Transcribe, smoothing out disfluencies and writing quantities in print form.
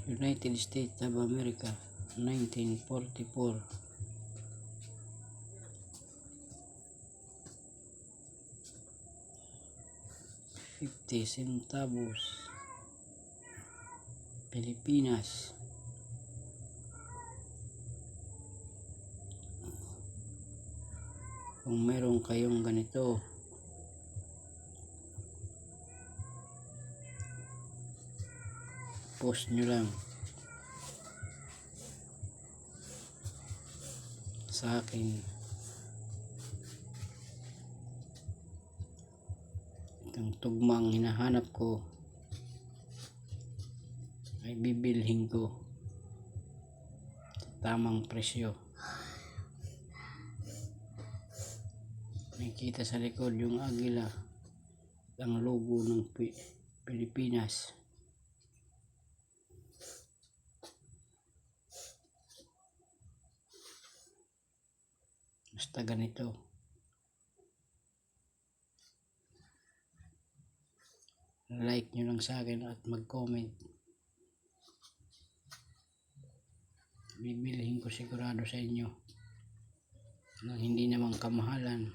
United States of America, 1944. 50 centavos. Pilipinas. Kung meron kayong ganito, post nyo lang sa akin. Itong tugmang hinahanap ko ay bibilhin ko sa tamang presyo. Nakikita sa likod yung agila, ang logo ng Pilipinas. Basta ganito. Like nyo lang sa akin at mag-comment. Bibilhin ko sigurado sa inyo ng hindi naman kamahalan.